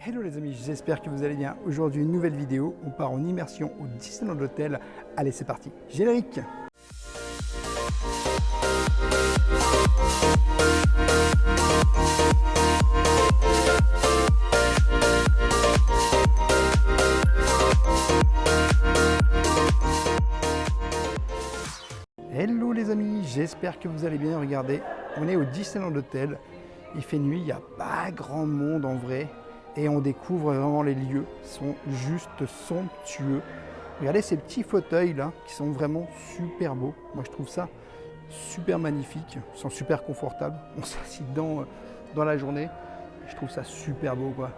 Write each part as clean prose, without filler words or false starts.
Hello les amis, j'espère que vous allez bien. Aujourd'hui une nouvelle vidéo, on part en immersion au Disneyland Hotel. Allez c'est parti, générique. Hello les amis, j'espère que vous allez bien. Regardez, on est au Disneyland Hotel, il fait nuit, il n'y a pas grand monde en vrai. Et on découvre vraiment les lieux, ils sont juste somptueux. Regardez ces petits fauteuils là, qui sont vraiment super beaux. Moi je trouve ça super magnifique, ils sont super confortables. On s'assied dans la journée, je trouve ça super beau quoi.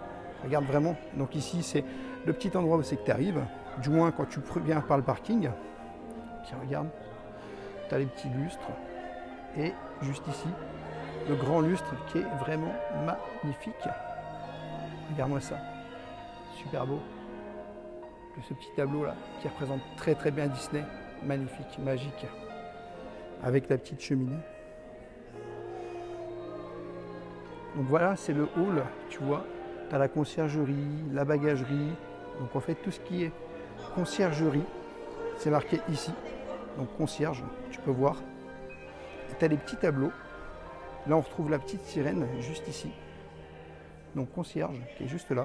Regarde vraiment, donc ici c'est le petit endroit où c'est que tu arrives, du moins quand tu viens par le parking. Puis regarde, tu as les petits lustres, et juste ici, le grand lustre qui est vraiment magnifique. Regarde-moi ça, super beau. Ce petit tableau là qui représente très bien Disney, magnifique, magique, avec la petite cheminée. Donc voilà, c'est le hall, tu vois, tu as la conciergerie, la bagagerie, donc en fait tout ce qui est conciergerie, c'est marqué ici, donc concierge, tu peux voir. Et tu as les petits tableaux, là on retrouve la petite sirène juste ici, donc concierge qui est juste là.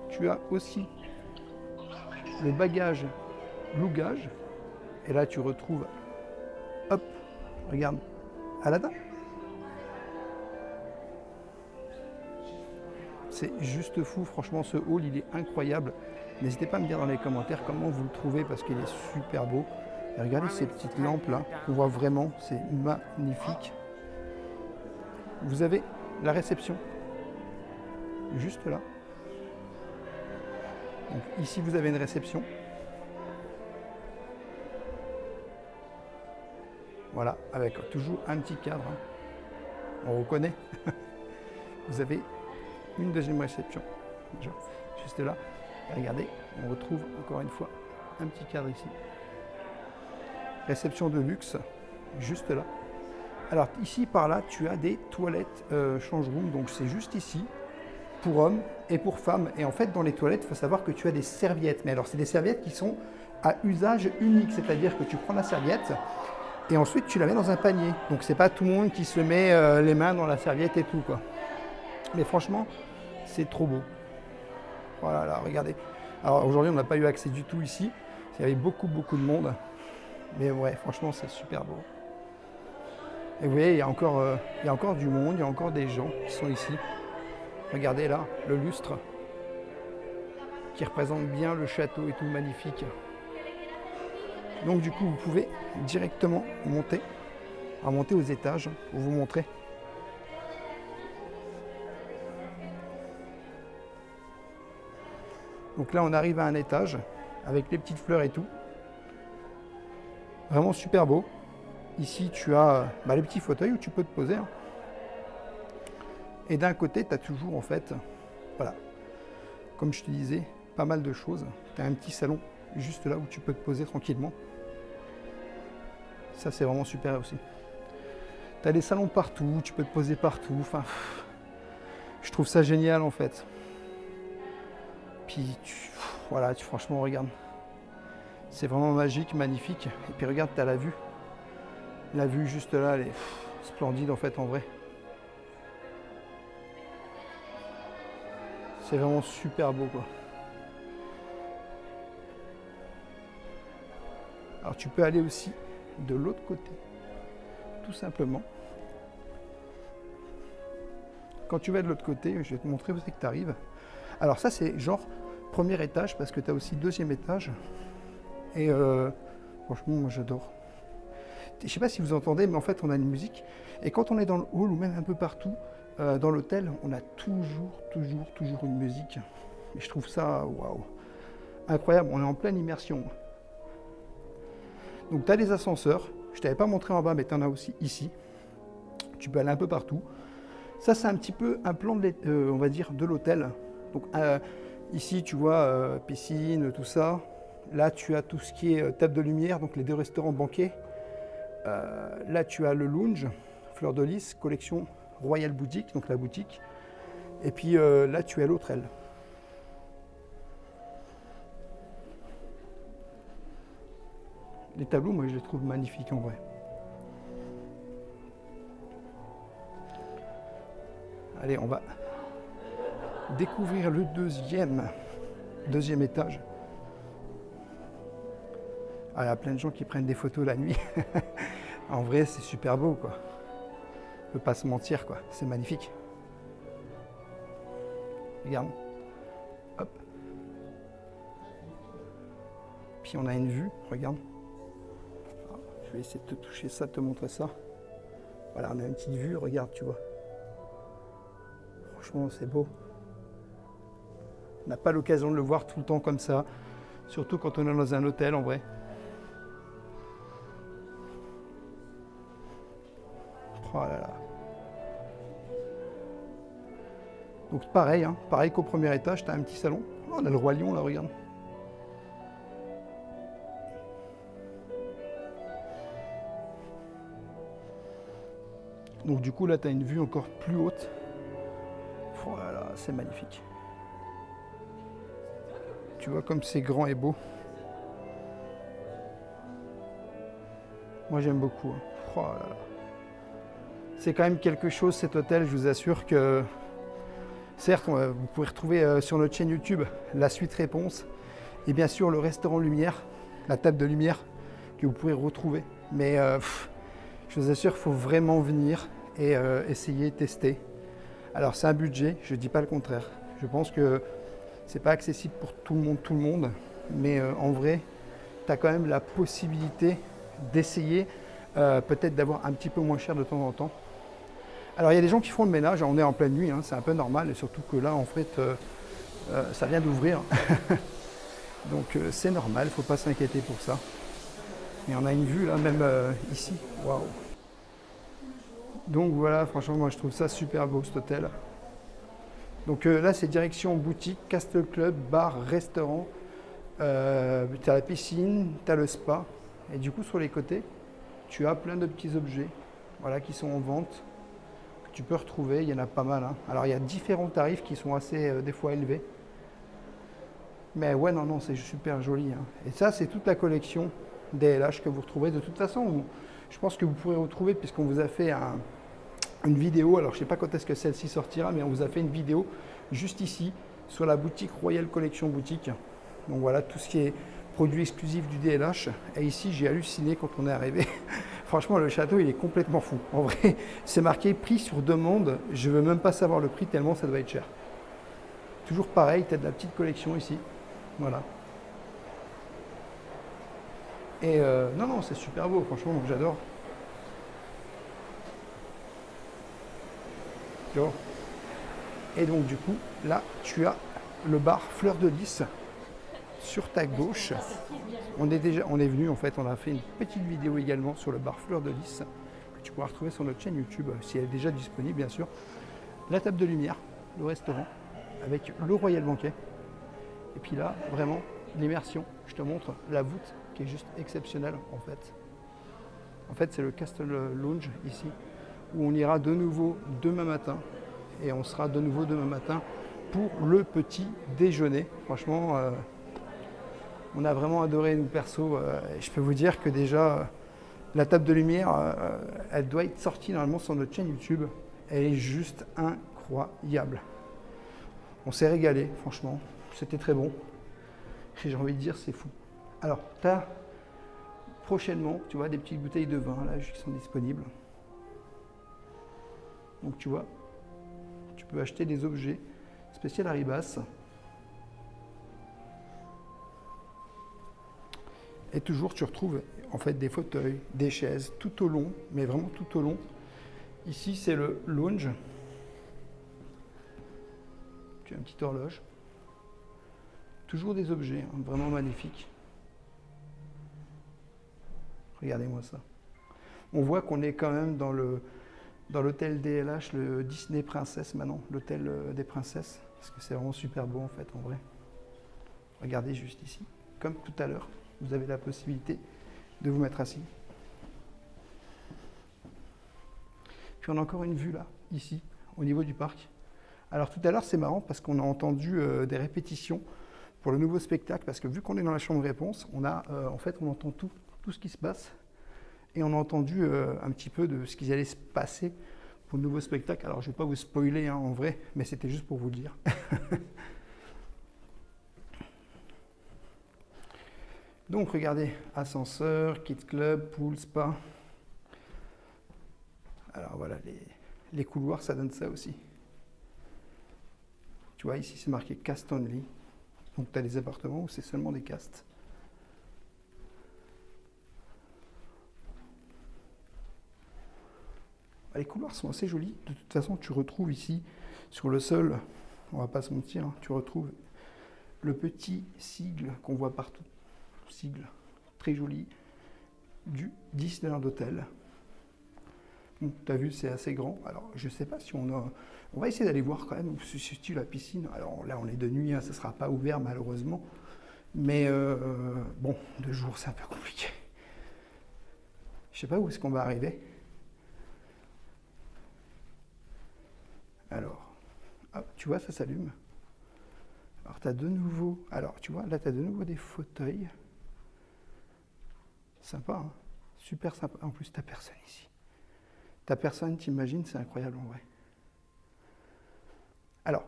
Tu as aussi le bagage lougage, et là tu retrouves, hop, regarde, Aladdin. C'est juste fou, franchement ce hall il est incroyable. N'hésitez pas à me dire dans les commentaires comment vous le trouvez parce qu'il est super beau. Et regardez ces petites lampes là, on voit vraiment, c'est magnifique. Vous avez la réception, juste là. Donc, ici vous avez une réception. Voilà, avec toujours un petit cadre. On reconnaît. Vous avez une deuxième réception, juste là. Et regardez, on retrouve encore une fois un petit cadre ici. Réception de luxe, juste là. Alors ici, par là, tu as des toilettes change-room. Donc c'est juste ici, pour hommes et pour femmes. Et en fait, dans les toilettes, il faut savoir que tu as des serviettes. Mais alors, c'est des serviettes qui sont à usage unique. C'est-à-dire que tu prends la serviette et ensuite, tu la mets dans un panier. Donc, c'est pas tout le monde qui se met les mains dans la serviette et tout, quoi. Mais franchement, c'est trop beau. Voilà, là, regardez. Alors, aujourd'hui, on n'a pas eu accès du tout ici. Il y avait beaucoup de monde. Mais ouais, franchement, c'est super beau. Et vous voyez, il y a encore du monde, il y a encore des gens qui sont ici. Regardez là, le lustre qui représente bien le château et tout, magnifique. Donc du coup, vous pouvez directement monter aux étages pour vous montrer. Donc là, on arrive à un étage avec les petites fleurs et tout. Vraiment super beau. Ici, tu as les petits fauteuils où tu peux te poser. Et d'un côté, tu as toujours en fait, voilà, comme je te disais, pas mal de choses. Tu as un petit salon juste là où tu peux te poser tranquillement. Ça, c'est vraiment super aussi. Tu as des salons partout, tu peux te poser partout. Enfin, je trouve ça génial en fait. Puis, voilà, franchement, regarde. C'est vraiment magique, magnifique. Et puis regarde, tu as la vue. La vue juste là, elle est splendide en fait en vrai. C'est vraiment super beau quoi. Alors tu peux aller aussi de l'autre côté, tout simplement. Quand tu vas de l'autre côté, je vais te montrer où c'est que tu arrives. Alors ça c'est genre premier étage parce que tu as aussi deuxième étage. Et franchement moi j'adore. Je ne sais pas si vous entendez, mais en fait on a une musique. Et quand on est dans le hall ou même un peu partout, dans l'hôtel, on a toujours une musique. Et je trouve ça, waouh, incroyable, on est en pleine immersion. Donc tu as des ascenseurs, je ne t'avais pas montré en bas, mais tu en as aussi ici. Tu peux aller un peu partout. Ça c'est un petit peu un plan, on va dire, de l'hôtel. Donc ici tu vois, piscine, tout ça. Là tu as tout ce qui est table de lumière, donc les deux restaurants banquets. Là tu as le lounge, Fleur de Lys, collection Royal Boutique, donc la boutique. Et puis là, tu as l'autre aile. Les tableaux, moi, je les trouve magnifiques en vrai. Allez, on va découvrir le deuxième étage. Ah, il y a plein de gens qui prennent des photos la nuit. En vrai, c'est super beau, quoi. On peut pas se mentir, quoi. C'est magnifique. Regarde. Hop. Puis on a une vue, regarde. Je vais essayer de te toucher ça, de te montrer ça. Voilà, on a une petite vue, regarde, tu vois. Franchement, c'est beau. On n'a pas l'occasion de le voir tout le temps comme ça. Surtout quand on est dans un hôtel, en vrai. Oh là là. Donc pareil, hein, pareil qu'au premier étage, tu as un petit salon. Oh, on a le Roi Lion là, regarde. Donc du coup là, tu as une vue encore plus haute. Oh là là, c'est magnifique. Tu vois comme c'est grand et beau. Moi j'aime beaucoup. Hein. Oh là là. C'est quand même quelque chose cet hôtel, je vous assure que... Certes, vous pouvez retrouver sur notre chaîne YouTube la suite réponse et bien sûr le restaurant lumière, la table de lumière que vous pouvez retrouver. Mais je vous assure qu'il faut vraiment venir et essayer, tester. Alors c'est un budget, je ne dis pas le contraire. Je pense que c'est pas accessible pour tout le monde, mais en vrai, tu as quand même la possibilité d'essayer, peut-être d'avoir un petit peu moins cher de temps en temps. Alors il y a des gens qui font le ménage, on est en pleine nuit, hein, c'est un peu normal, et surtout que là en fait ça vient d'ouvrir. Donc c'est normal, il ne faut pas s'inquiéter pour ça. Et on a une vue là, même ici, waouh. Donc voilà, franchement moi je trouve ça super beau cet hôtel. Donc là c'est direction boutique, Castle Club, bar, restaurant, tu as la piscine, tu as le spa, et du coup sur les côtés, tu as plein de petits objets voilà, qui sont en vente. Tu peux retrouver, il y en a pas mal. Hein. Alors il y a différents tarifs qui sont assez des fois élevés. Mais ouais, non, c'est super joli. Hein. Et ça, c'est toute la collection DLH que vous retrouverez. De toute façon, je pense que vous pourrez retrouver, puisqu'on vous a fait une vidéo, alors je ne sais pas quand est-ce que celle-ci sortira, mais on vous a fait une vidéo juste ici, sur la boutique Royal Collection Boutique. Donc voilà, tout ce qui est produit exclusif du DLH. Et ici, j'ai halluciné quand on est arrivé. Franchement, le château, il est complètement fou. En vrai, c'est marqué prix sur demande. Je ne veux même pas savoir le prix tellement ça doit être cher. Toujours pareil, tu as de la petite collection ici. Voilà. Et non, c'est super beau, franchement, j'adore. Et donc, du coup, là, tu as le bar Fleur de Lys sur ta gauche. On est venu en fait, on a fait une petite vidéo également sur le bar Fleur de Lys que tu pourras retrouver sur notre chaîne YouTube si elle est déjà disponible bien sûr. La table de lumière, le restaurant avec le Royal Banquet. Et puis là, vraiment l'immersion. Je te montre la voûte qui est juste exceptionnelle en fait. En fait, c'est le Castle Lounge ici où on ira de nouveau demain matin et on sera de nouveau demain matin pour le petit déjeuner. Franchement, on a vraiment adoré nous perso. Je peux vous dire que déjà, la table de lumière, elle doit être sortie normalement sur notre chaîne YouTube. Elle est juste incroyable. On s'est régalé, franchement. C'était très bon. Et j'ai envie de dire, c'est fou. Alors, tu as prochainement, tu vois, des petites bouteilles de vin là qui sont disponibles. Donc, tu vois, tu peux acheter des objets spéciaux à Ribas. Et toujours, tu retrouves en fait des fauteuils, des chaises, tout au long, mais vraiment tout au long. Ici, c'est le lounge. Tu as une petite horloge. Toujours des objets, hein, vraiment magnifiques. Regardez-moi ça. On voit qu'on est quand même dans l'hôtel DLH, le Disney Princess maintenant, l'hôtel des princesses, parce que c'est vraiment super beau en fait, en vrai. Regardez juste ici, comme tout à l'heure, vous avez la possibilité de vous mettre assis. Puis on a encore une vue là, ici, au niveau du parc, Alors tout à l'heure, c'est marrant parce qu'on a entendu des répétitions pour le nouveau spectacle, parce que vu qu'on est dans la chambre réponse, en fait, on entend tout ce qui se passe, et on a entendu un petit peu de ce qui allait se passer pour le nouveau spectacle. Alors je ne vais pas vous spoiler hein, en vrai, mais c'était juste pour vous le dire. Donc regardez, ascenseur, kids club, pool, spa. Alors voilà, les couloirs, ça donne ça aussi. Tu vois, ici c'est marqué cast only. Donc tu as des appartements où c'est seulement des castes. Les couloirs sont assez jolis. De toute façon, tu retrouves ici, sur le sol, on va pas se mentir, hein, tu retrouves le petit sigle qu'on voit partout. Sigle très joli du Disneyland Hotel. Donc, tu as vu, c'est assez grand. Alors, je sais pas si on a... On va essayer d'aller voir quand même où se situe la piscine. Alors là, on est de nuit, hein, ça ne sera pas ouvert malheureusement. Mais bon, de jour, c'est un peu compliqué. Je sais pas où est-ce qu'on va arriver. Alors, hop, tu vois, ça s'allume. Alors, tu as de nouveau... Alors, tu vois, là, tu as de nouveau des fauteuils. Sympa, hein, super sympa. En plus, tu n'as personne ici. Tu n'as personne, t'imagines, c'est incroyable en vrai. Alors,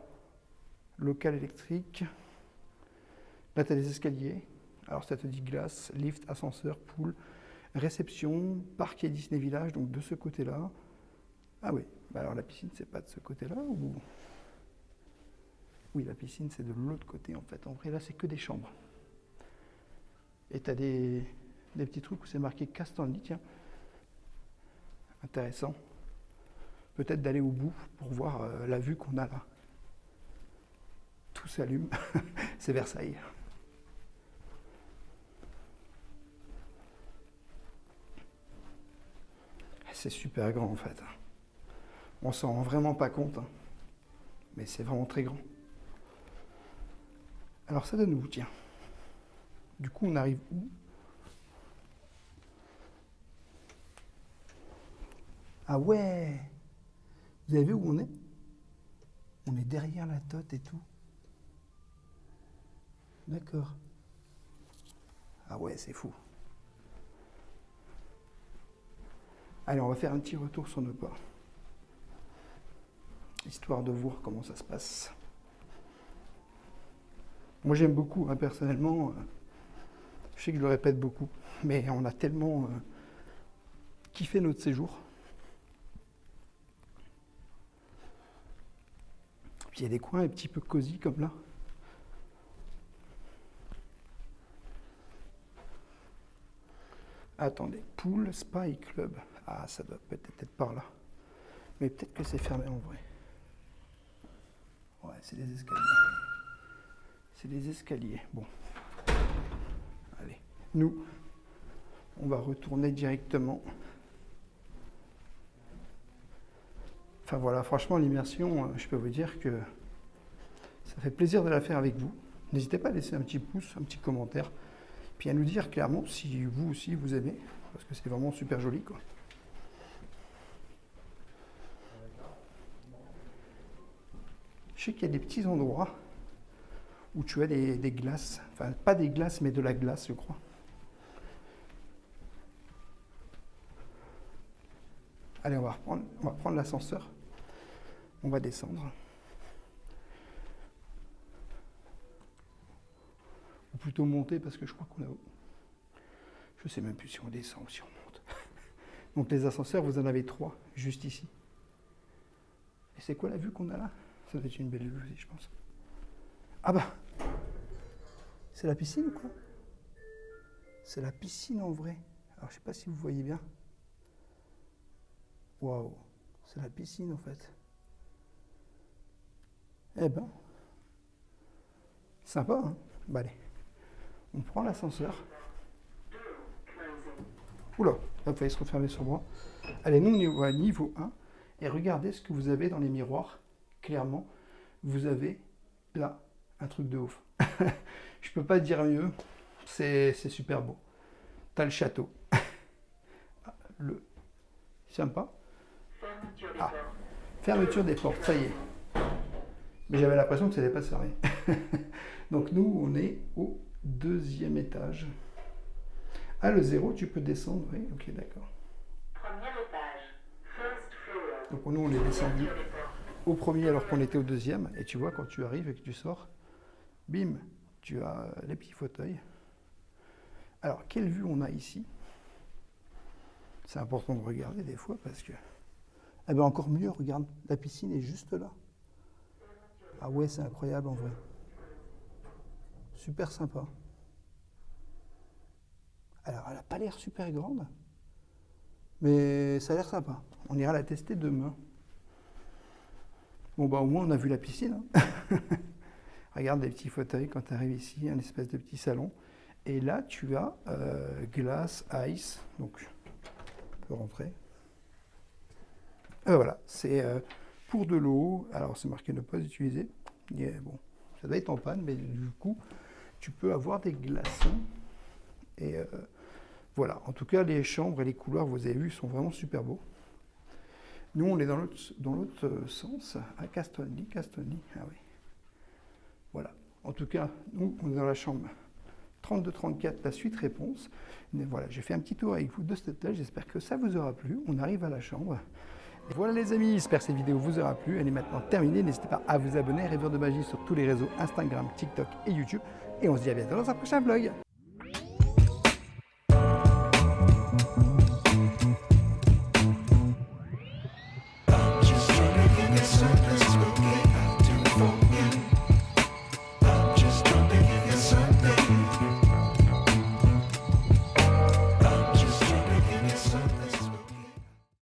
local électrique. Là, tu as des escaliers. Alors, ça te dit glace, lift, ascenseur, pool, réception, parquet Disney Village, donc de ce côté-là. Ah oui, bah alors la piscine, c'est pas de ce côté-là ou... Oui, la piscine, c'est de l'autre côté en fait. En vrai, là, c'est que des chambres. Et tu as des petits trucs où c'est marqué Castanly, tiens. Intéressant. Peut-être d'aller au bout pour voir la vue qu'on a là. Tout s'allume. C'est Versailles. C'est super grand en fait. On s'en rend vraiment pas compte. Hein. Mais c'est vraiment très grand. Alors ça donne où, tiens. Du coup, on arrive où? Ah ouais! Vous avez vu où on est? On est derrière la tote et tout. D'accord. Ah ouais, c'est fou. Allez, on va faire un petit retour sur nos pas. Histoire de voir comment ça se passe. Moi, j'aime beaucoup, hein, personnellement. Je sais que je le répète beaucoup, mais on a tellement kiffé notre séjour. Puis il y a des coins un petit peu cosy comme là. Attendez, pool, spa et club. Ah, ça doit peut-être être par là. Mais peut-être que c'est fermé en vrai. Ouais, c'est des escaliers. C'est des escaliers. Bon. Allez. Nous, on va retourner directement. Enfin voilà, franchement, l'immersion, je peux vous dire que ça fait plaisir de la faire avec vous. N'hésitez pas à laisser un petit pouce, un petit commentaire. Puis à nous dire clairement si vous aussi vous aimez. Parce que c'est vraiment super joli, quoi. Je sais qu'il y a des petits endroits où tu as des glaces. Enfin, pas des glaces, mais de la glace, je crois. Allez, on va prendre l'ascenseur. On va descendre. Ou plutôt monter, parce que je crois qu'on a... Je ne sais même plus si on descend ou si on monte. Donc les ascenseurs, vous en avez 3, juste ici. Et c'est quoi la vue qu'on a là? Ça doit être une belle vue aussi, je pense. Ah bah! C'est la piscine ou quoi? C'est la piscine en vrai. Alors je sais pas si vous voyez bien. Waouh! C'est la piscine en fait. Eh ben, sympa, hein? Bah allez, on prend l'ascenseur. Oula, il fallait se refermer sur moi. Allez, nous on est à niveau 1. Et regardez ce que vous avez dans les miroirs. Clairement, vous avez là un truc de ouf. Je peux pas dire mieux. C'est super beau. T'as le château. Le sympa. Ah, fermeture des portes, ça y est. Mais j'avais l'impression que ça n'allait pas se fermer. Donc nous, on est au 2e étage. Ah, le 0, tu peux descendre, oui, ok, d'accord. Premier étage. First floor. Donc nous, on est descendu au 1er alors qu'on était au 2e. Et tu vois, quand tu arrives et que tu sors, bim, tu as les petits fauteuils. Alors, quelle vue on a ici? C'est important de regarder des fois parce que... Eh bien, encore mieux, regarde, la piscine est juste là. Ah ouais, c'est incroyable en vrai. Super sympa. Alors, elle n'a pas l'air super grande, mais ça a l'air sympa. On ira la tester demain. Bon, bah au moins, on a vu la piscine. Hein. Regarde les petits fauteuils quand tu arrives ici, un espèce de petit salon. Et là, tu as glace, ice. Donc, on peut rentrer. Voilà, c'est pour de l'eau. Alors, c'est marqué ne pas utiliser. Et, bon, ça doit être en panne, mais du coup, tu peux avoir des glaçons. Et voilà, en tout cas, les chambres et les couloirs, vous avez vu, sont vraiment super beaux. Nous, on est dans l'autre sens, à Castelny. Ah oui. Voilà. En tout cas, nous, on est dans la chambre 32-34, la suite réponse. Mais voilà, j'ai fait un petit tour avec vous de cette tâche. J'espère que ça vous aura plu. On arrive à la chambre. Et voilà les amis, j'espère que cette vidéo vous aura plu. Elle est maintenant terminée. N'hésitez pas à vous abonner à Rêveur de Magie sur tous les réseaux Instagram, TikTok et YouTube. Et on se dit à bientôt dans un prochain vlog.